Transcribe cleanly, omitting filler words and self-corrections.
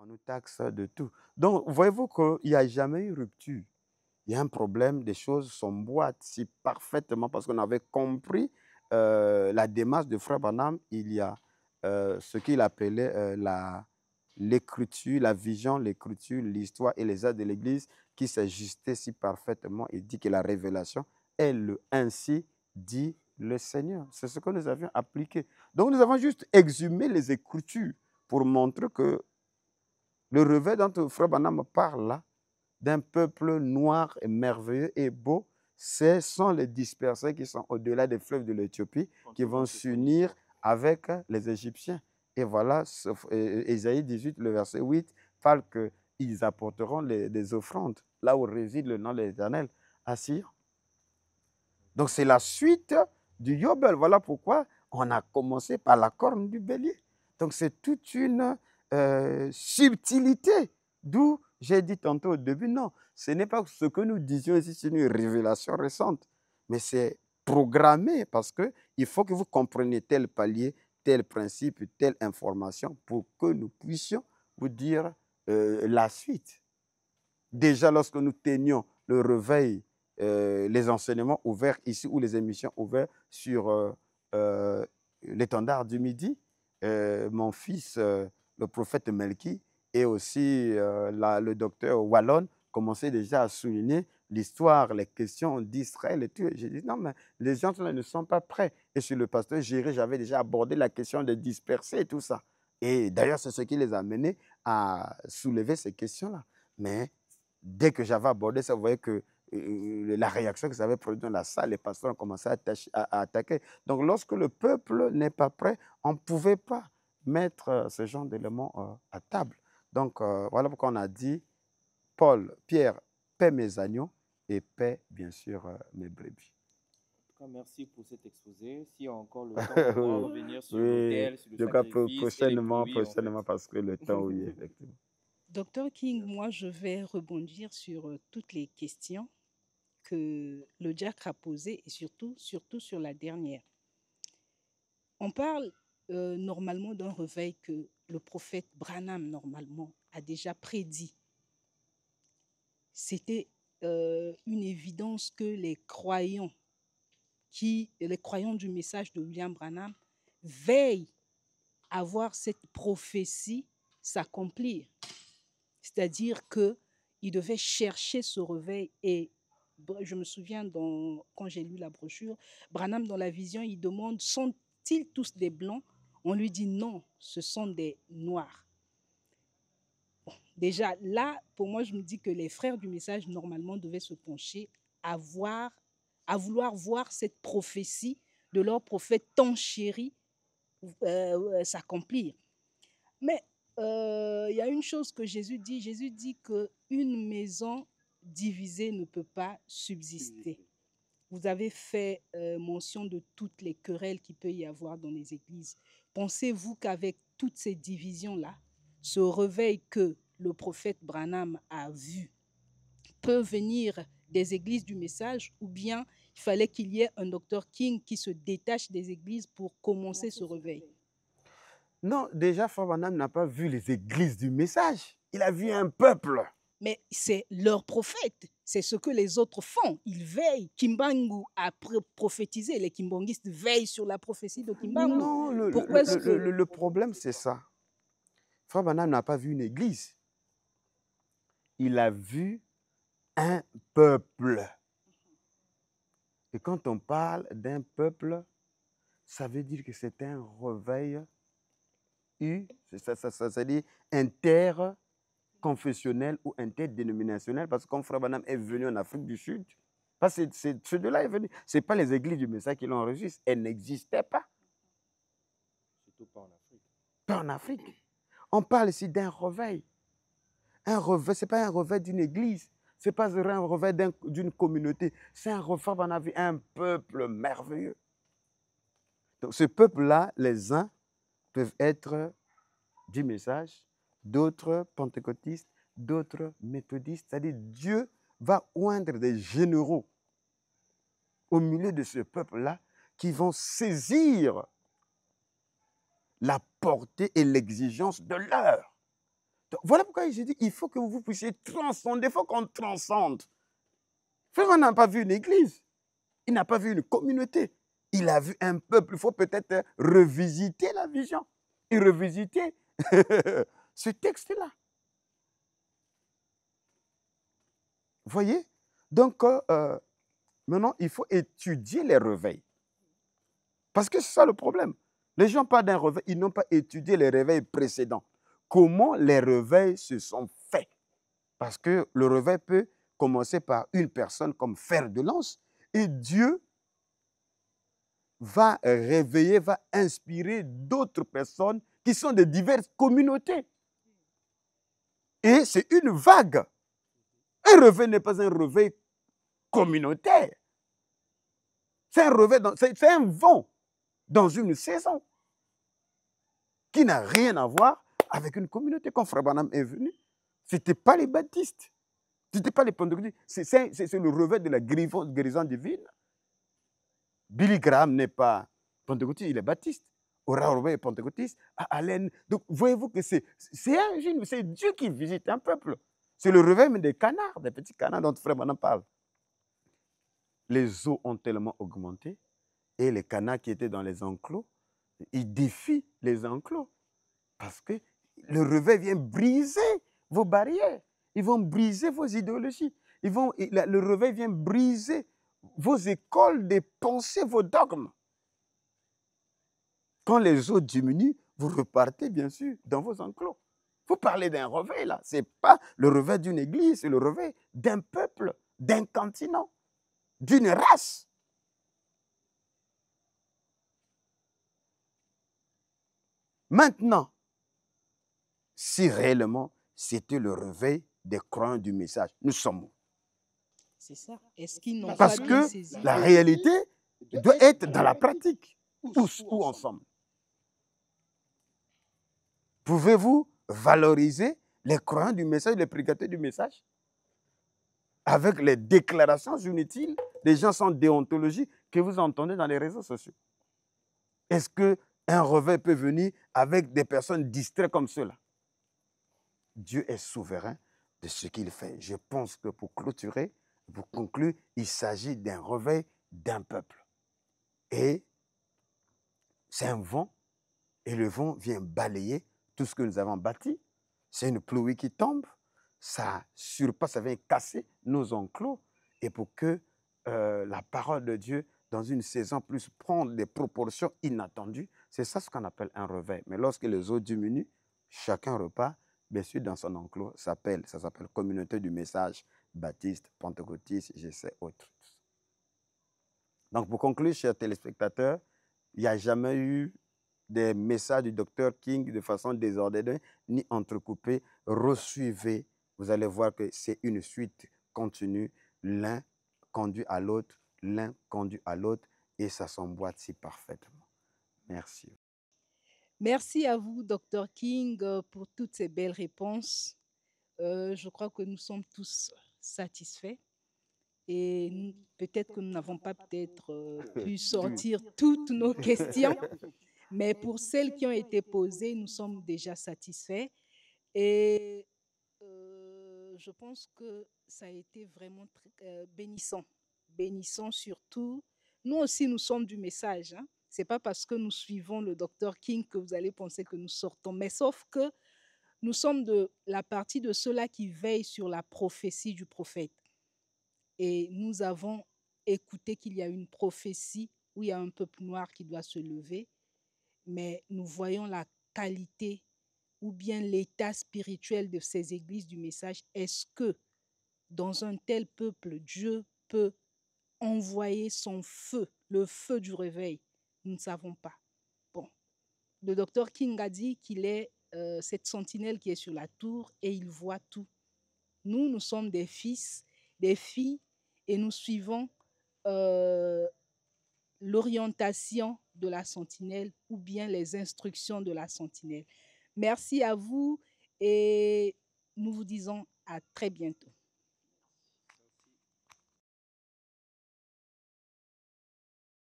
On nous taxe de tout. Donc, voyez-vous qu'il n'y a jamais eu rupture. Il y a un problème, des choses s'emboîtent si parfaitement parce qu'on avait compris la démarche de Frère Branham. Il y a ce qu'il appelait l'écriture, la vision, l'écriture, l'histoire et les actes de l'Église qui s'ajustaient si parfaitement. Il dit que la révélation est le ainsi dit le Seigneur. C'est ce que nous avions appliqué. Donc nous avons juste exhumé les Écritures pour montrer que le réveil dont Frère Branham parle là, d'un peuple noir et merveilleux et beau, ce sont les dispersés qui sont au-delà des fleuves de l'Éthiopie, qui vont s'unir avec les Égyptiens. Et voilà, Ésaïe 18, le verset 8, parle qu'ils apporteront des offrandes, là où réside le nom de l'Éternel, à Sion. Donc c'est la suite du Yobel. Voilà pourquoi on a commencé par la corne du bélier. Donc c'est toute une subtilité, d'où j'ai dit tantôt au début, non, ce n'est pas ce que nous disions ici, c'est une révélation récente, mais c'est programmé parce qu'il faut que vous compreniez tel palier, tel principe, telle information pour que nous puissions vous dire la suite. Déjà, lorsque nous tenions le réveil, les enseignements ouverts ici ou les émissions ouvertes sur l'étendard du Midi, mon fils, le prophète Melki, et aussi le docteur Wallon commençaient déjà à souligner l'histoire, les questions d'Israël et tout. J'ai dit, non, mais les gens là ne sont pas prêts. Et sur le pasteur Géré, j'avais déjà abordé la question des dispersés et tout ça. Et d'ailleurs, c'est ce qui les a menés à soulever ces questions-là. Mais dès que j'avais abordé ça, vous voyez que la réaction que ça avait produit dans la salle, les pasteurs ont commencé à attaquer. Donc, lorsque le peuple n'est pas prêt, on ne pouvait pas mettre ce genre d'éléments à table. Donc, voilà pourquoi on a dit, Paul, Pierre, paie mes agneaux et paie, bien sûr, mes brebis. Merci pour cet exposé. Si on a encore le temps, on pourra revenir sur l'autel, sur le sacrifice prochainement, et les fruits, en fait. parce que le temps, oui, effectivement. Docteur King, moi, je vais rebondir sur toutes les questions que le diacre a posées et surtout sur la dernière. On parle normalement d'un réveil que le prophète Branham, normalement, a déjà prédit. C'était une évidence que les croyants du message de William Branham veillent à voir cette prophétie s'accomplir. C'est-à-dire qu'ils devaient chercher ce réveil. Et je me souviens, quand j'ai lu la brochure, Branham, dans la vision, il demande, sont-ils tous des blancs? On lui dit non, ce sont des noirs. Bon, déjà, là, pour moi, je me dis que les frères du message, normalement, devaient se pencher à vouloir voir cette prophétie de leur prophète tant chéri s'accomplir. Mais il y a une chose que Jésus dit. Jésus dit qu'une maison divisée ne peut pas subsister. Vous avez fait mention de toutes les querelles qu'il peut y avoir dans les églises. Pensez-vous qu'avec toutes ces divisions-là, ce réveil que le prophète Branham a vu peut venir des églises du message, ou bien il fallait qu'il y ait un docteur King qui se détache des églises pour commencer ce réveil? Non, déjà, Frère Branham n'a pas vu les églises du message. Il a vu un peuple. Mais c'est leur prophète. C'est ce que les autres font. Ils veillent. Kimbangu a prophétisé. Les kimbongistes veillent sur la prophétie de Kimbangu. Non, le problème, c'est ça. Frère Branham n'a pas vu une église. Il a vu un peuple. Et quand on parle d'un peuple, ça veut dire que c'est un réveil c'est-à-dire interconfessionnel ou interdénominationnel, parce que comme Frère Branham est venu en Afrique du Sud, parce que ce de là est venu. Ce n'est pas les églises du message qui l'ont enregistré. Elles n'existaient pas. Surtout pas en Afrique. Pas en Afrique. On parle ici d'un réveil. Un réveil, ce n'est pas un réveil d'une église. Ce n'est pas un réveil d'une communauté. C'est un réveil, on a vu un peuple merveilleux. Donc ce peuple-là, les uns peuvent être du message, d'autres pentecôtistes, d'autres méthodistes. C'est-à-dire Dieu va oindre des généraux au milieu de ce peuple-là qui vont saisir la portée et l'exigence de l'heure. voilà pourquoi j'ai dit, il faut que vous puissiez transcender, il faut qu'on transcende. Frère n'a pas vu une église, il n'a pas vu une communauté, il a vu un peuple. Il faut peut-être revisiter la vision et revisiter ce texte-là. Vous voyez? Donc, maintenant, il faut étudier les réveils. Parce que c'est ça le problème. Les gens parlent d'un réveil, ils n'ont pas étudié les réveils précédents. Comment les réveils se sont faits? Parce que le réveil peut commencer par une personne comme fer de lance et Dieu va réveiller, va inspirer d'autres personnes qui sont de diverses communautés. Et c'est une vague. Un réveil n'est pas un réveil communautaire. C'est un réveil, c'est un vent dans une saison qui n'a rien à voir avec une communauté. Quand Frère Branham est venu, ce n'était pas les baptistes, ce n'était pas les pentecôtistes, c'est le réveil de la guérison divine. Billy Graham n'est pas pentecôtiste, il est baptiste. Ora Robert est pentecôtiste, Allen. Donc, voyez-vous que c'est Dieu qui visite un peuple. C'est le réveil des canards, des petits canards dont Frère Branham parle. Les eaux ont tellement augmenté et les canards qui étaient dans les enclos, ils défient les enclos. Parce que le réveil vient briser vos barrières. Ils vont briser vos idéologies. Le réveil vient briser vos écoles de pensée, vos dogmes. Quand les eaux diminuent, vous repartez bien sûr dans vos enclos. Vous parlez d'un réveil là. Ce n'est pas le réveil d'une église, c'est le réveil d'un peuple, d'un continent, d'une race. Maintenant, si réellement c'était le réveil des croyants du message, nous sommes où? C'est ça. Est-ce qu'ils n'ont Parce pas bien que saisi? la réalité doit être dans la pratique. Où ensemble? Pouvez-vous valoriser les croyants du message, les prédicateurs du message, avec les déclarations inutiles des gens sans déontologie que vous entendez dans les réseaux sociaux? Est-ce qu'un réveil peut venir avec des personnes distraites comme cela? Dieu est souverain de ce qu'il fait. Je pense que pour clôturer, pour conclure, il s'agit d'un réveil d'un peuple. Et c'est un vent, et le vent vient balayer tout ce que nous avons bâti. C'est une pluie qui tombe, ça surpasse, ça vient casser nos enclos. Et pour que la parole de Dieu, dans une saison plus, prenne des proportions inattendues, c'est ça ce qu'on appelle un réveil. Mais lorsque les eaux diminuent, chacun repart, bien sûr, dans son enclos, ça s'appelle communauté du message, baptiste, pentecôtiste, je sais, autres. Donc, pour conclure, chers téléspectateurs, il n'y a jamais eu des messages du Dr King de façon désordonnée ni entrecoupée. Resuivez, vous allez voir que c'est une suite continue. L'un conduit à l'autre, l'un conduit à l'autre et ça s'emboîte si parfaitement. Merci. Merci à vous, Dr King, pour toutes ces belles réponses. Je crois que nous sommes tous satisfaits. Et peut-être que nous n'avons pas pu sortir toutes nos questions, mais pour celles qui ont été posées, nous sommes déjà satisfaits. Et je pense que ça a été vraiment bénissant. Bénissant surtout. Nous aussi, nous sommes du message. Hein. Ce n'est pas parce que nous suivons le Dr King que vous allez penser que nous sortons. Mais sauf que nous sommes de la partie de ceux-là qui veillent sur la prophétie du prophète. Et nous avons écouté qu'il y a une prophétie où il y a un peuple noir qui doit se lever, mais nous voyons la qualité ou bien l'état spirituel de ces églises du message. Est-ce que dans un tel peuple, Dieu peut envoyer son feu, le feu du réveil? Nous ne savons pas. Bon, le Dr King a dit qu'il est cette sentinelle qui est sur la tour et il voit tout. Nous sommes des fils, des filles, et nous suivons l'orientation de la sentinelle ou bien les instructions de la sentinelle. Merci à vous et nous vous disons à très bientôt.